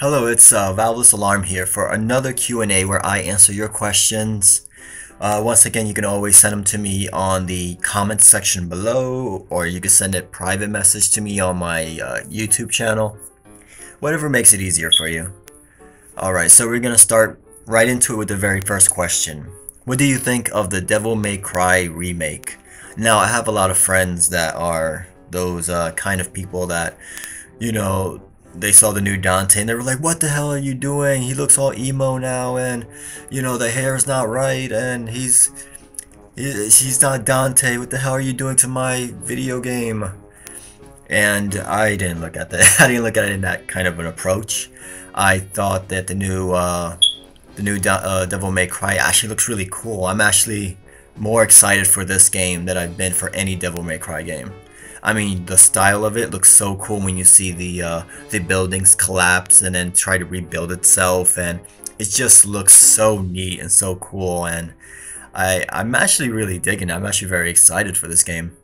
Hello, it's Valveless Alarm here for another Q&A where I answer your questions. Once again, you can always send them to me on the comments section below, or you can send a private message to me on my YouTube channel. Whatever makes it easier for you. Alright, so we're going to start right into it with the very first question. What do you think of the Devil May Cry remake? Now, I have a lot of friends that are those kind of people that, they saw the new Dante and they were like, what the hell are you doing? He looks all emo now, and the hair's not right, and he's not Dante. What the hell are you doing to my video game? And I didn't look at that. I didn't look at it in that kind of an approach. I thought that the new Devil May Cry actually looks really cool. I'm actually more excited for this game than I've been for any Devil May Cry game. I mean, the style of it looks so cool when you see the buildings collapse and then try to rebuild itself, and it just looks so neat and so cool, and I'm actually really digging it. I'm actually very excited for this game.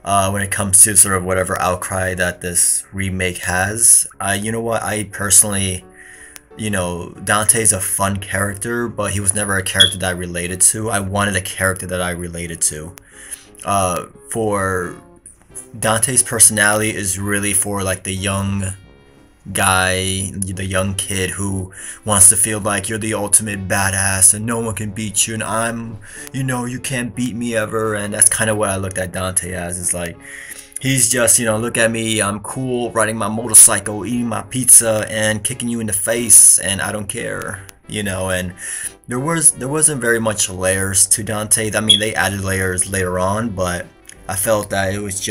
When it comes to sort of whatever outcry that this remake has, you know what, I personally, Dante's a fun character, but he was never a character that I related to. I wanted a character that I related to. For Dante's personality is really for like the young guy, the young kid who wants to feel like you're the ultimate badass and no one can beat you, and you can't beat me ever. And that's kind of what I looked at Dante as. It's like, he's just, look at me, I'm cool, riding my motorcycle, eating my pizza, and kicking you in the face, and I don't care, and there wasn't very much layers to Dante. I mean, they added layers later on, but I felt that it was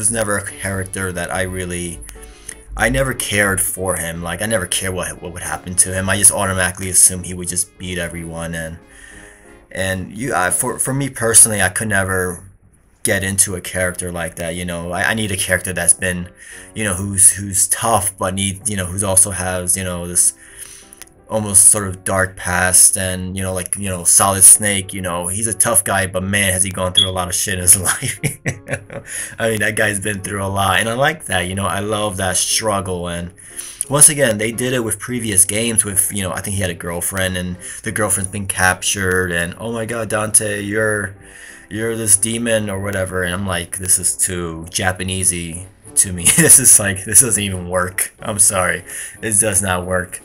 never a character that I never cared for him. Like, I never cared what would happen to him. I just automatically assumed he would just beat everyone, for me personally, I could never get into a character like that. I need a character that's been, who's tough, but who's also has, this almost sort of dark past, and Solid Snake, he's a tough guy, but man, has he gone through a lot of shit in his life. I mean, that guy's been through a lot, and I like that. I love that struggle. And once again, they did it with previous games with, I think he had a girlfriend, and the girlfriend's been captured, and oh my god, Dante, you're this demon or whatever, and I'm like, this is too Japanesey to me. This doesn't even work. I'm sorry, it does not work.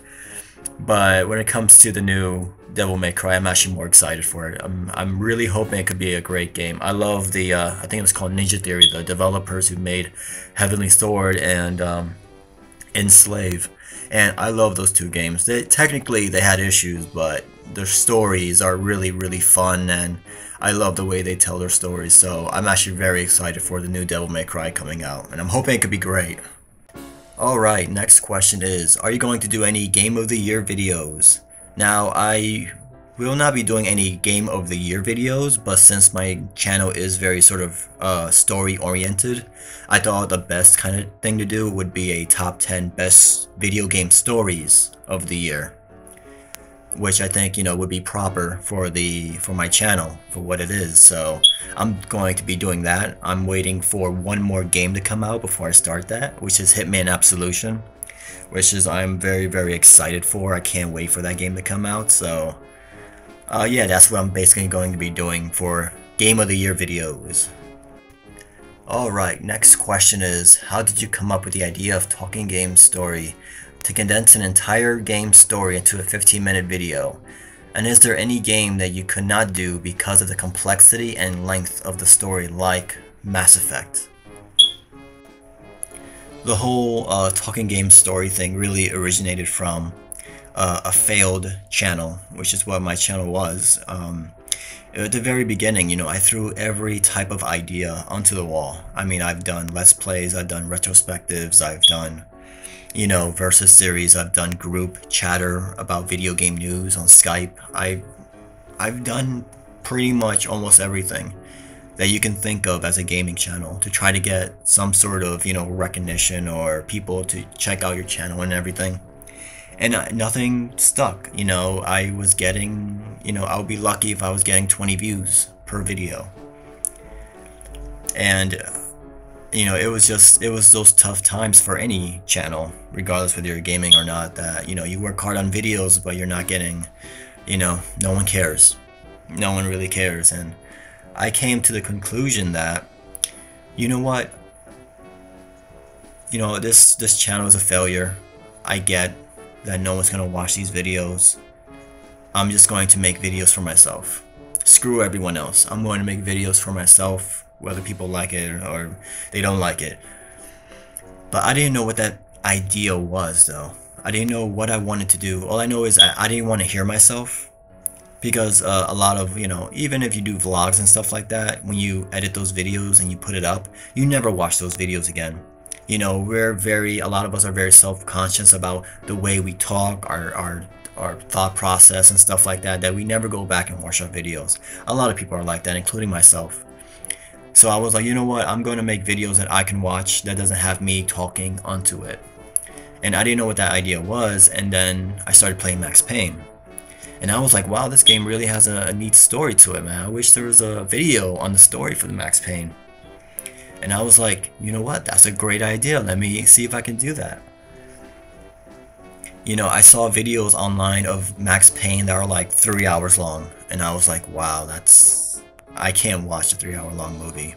But when it comes to the new Devil May Cry, I'm actually more excited for it. I'm really hoping it could be a great game. I love the, I think it was called Ninja Theory, the developers who made Heavenly Sword and Enslave. And I love those two games. Technically, they had issues, but their stories are really, really fun, and I love the way they tell their stories. So I'm actually very excited for the new Devil May Cry coming out, and I'm hoping it could be great. Alright, next question is, are you going to do any Game of the Year videos? Now, I will not be doing any Game of the Year videos, but since my channel is very sort of story oriented, I thought the best kind of thing to do would be a top 10 best video game stories of the year, which I think, would be proper for my channel, for what it is. So I'm going to be doing that. I'm waiting for one more game to come out before I start that, which is Hitman Absolution, which is I'm very, very excited for. I can't wait for that game to come out. So yeah, that's what I'm basically going to be doing for Game of the Year videos. Alright, next question is, how did you come up with the idea of Talking Game Story to condense an entire game story into a 15-minute video? And is there any game that you could not do because of the complexity and length of the story, like Mass Effect? The whole Talking Game Story thing really originated from a failed channel, which is what my channel was. At the very beginning, I threw every type of idea onto the wall. I mean, I've done Let's Plays, I've done retrospectives, I've done versus series, I've done group chatter about video game news on Skype. I've done pretty much almost everything that you can think of as a gaming channel to try to get some sort of, recognition or people to check out your channel and everything. And nothing stuck. I was getting, I would be lucky if I was getting 20 views per video. And it was those tough times for any channel, regardless whether you're gaming or not, that, you work hard on videos, but you're not getting, no one cares. No one really cares. And I came to the conclusion that, you know what, this channel is a failure. I get that no one's gonna watch these videos. I'm just going to make videos for myself. Screw everyone else. I'm going to make videos for myself, whether people like it or they don't like it. But I didn't know what that idea was, though. I didn't know what I wanted to do. All I know is I didn't want to hear myself, because a lot of, even if you do vlogs and stuff like that, when you edit those videos and you put it up, you never watch those videos again. A lot of us are very self-conscious about the way we talk, our thought process and stuff like that we never go back and watch our videos. A lot of people are like that, including myself. So I was like, you know what, I'm going to make videos that I can watch that doesn't have me talking onto it. And I didn't know what that idea was, and then I started playing Max Payne. And I was like, wow, this game really has a neat story to it, man. I wish there was a video on the story for the Max Payne. And I was like, you know what, that's a great idea. Let me see if I can do that. I saw videos online of Max Payne that are like 3 hours long, and I was like, wow, I can't watch a 3 hour long movie.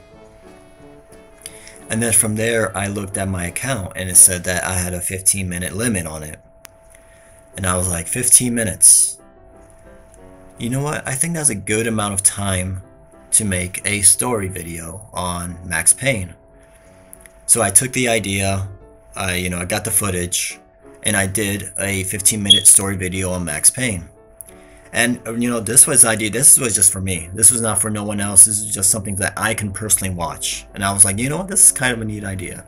And then from there, I looked at my account and it said that I had a 15-minute limit on it. And I was like, 15 minutes. You know what? I think that's a good amount of time to make a story video on Max Payne. So I took the idea, I got the footage, and I did a 15-minute story video on Max Payne. And this was just for me. This was not for no one else. This is just something that I can personally watch. And I was like, you know what, this is kind of a neat idea.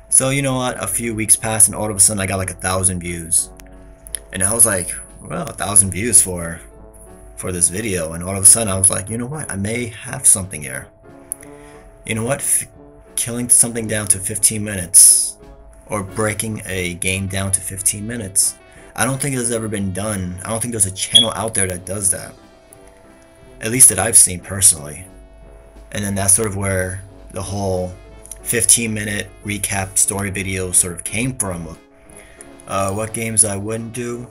So you know what, a few weeks passed and all of a sudden I got like 1,000 views. And I was like, well, 1,000 views for this video. And all of a sudden I was like, you know what, I may have something here. You know what, killing something down to 15 minutes or breaking a game down to 15 minutes. I don't think it has ever been done. I don't think there's a channel out there that does that. At least that I've seen personally. And then that's sort of where the whole 15-minute recap story video sort of came from. What games I wouldn't do?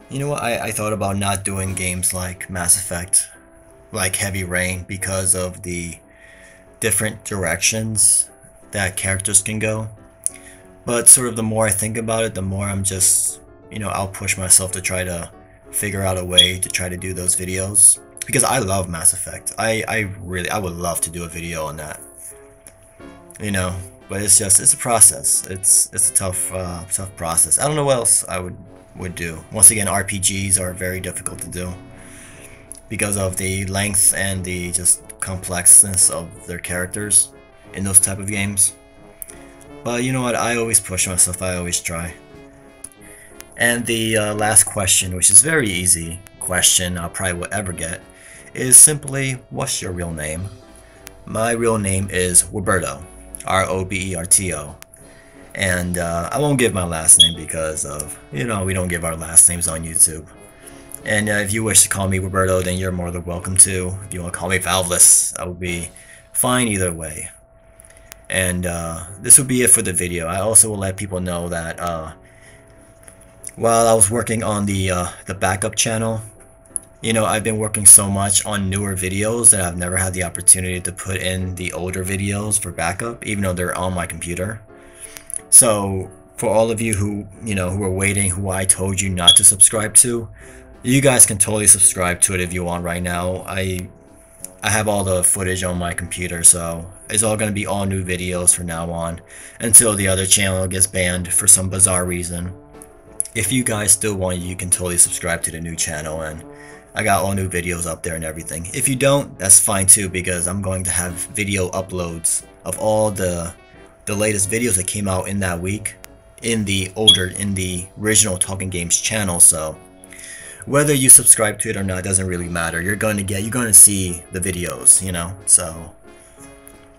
You know what, I thought about not doing games like Mass Effect, like Heavy Rain, because of the different directions that characters can go. But sort of the more I think about it, the more I'm just, I'll push myself to try to figure out a way to try to do those videos. Because I love Mass Effect. I would love to do a video on that. But it's a process. It's a tough process. I don't know what else I would do. Once again, RPGs are very difficult to do because of the length and the just complexness of their characters in those type of games. But you know what, I always push myself, I always try. And the last question, which is a very easy question I probably will ever get, is simply, what's your real name? My real name is Roberto, Roberto. And I won't give my last name because of, we don't give our last names on YouTube. And if you wish to call me Roberto, then you're more than welcome to. If you want to call me Valveless, I will be fine either way. And this will be it for the video. I also will let people know that while I was working on the backup channel, I've been working so much on newer videos that I've never had the opportunity to put in the older videos for backup, even though they're on my computer. So for all of you who are waiting, who I told you not to subscribe to, you guys can totally subscribe to it if you want right now. I have all the footage on my computer, so it's all going to be all new videos from now on until the other channel gets banned for some bizarre reason. If you guys still want, you can totally subscribe to the new channel, and I got all new videos up there and everything. If you don't, that's fine too, because I'm going to have video uploads of all the latest videos that came out in that week in the original Talking Games channel. So whether you subscribe to it or not doesn't really matter. You're going to see the videos, So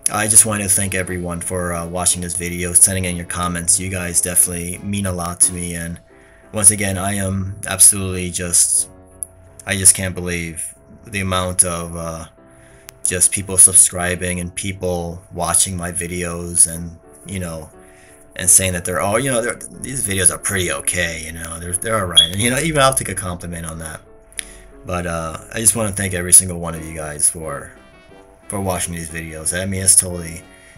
I just want to thank everyone for watching this video, sending in your comments. You guys definitely mean a lot to me, and once again, I am absolutely I just can't believe the amount of just people subscribing and people watching my videos, and and saying that they're all, these videos are pretty okay, they're all right, and even I'll take a compliment on that. But I just want to thank every single one of you guys for watching these videos. I mean,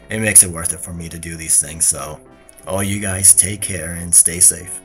it makes it worth it for me to do these things. So all you guys take care and stay safe.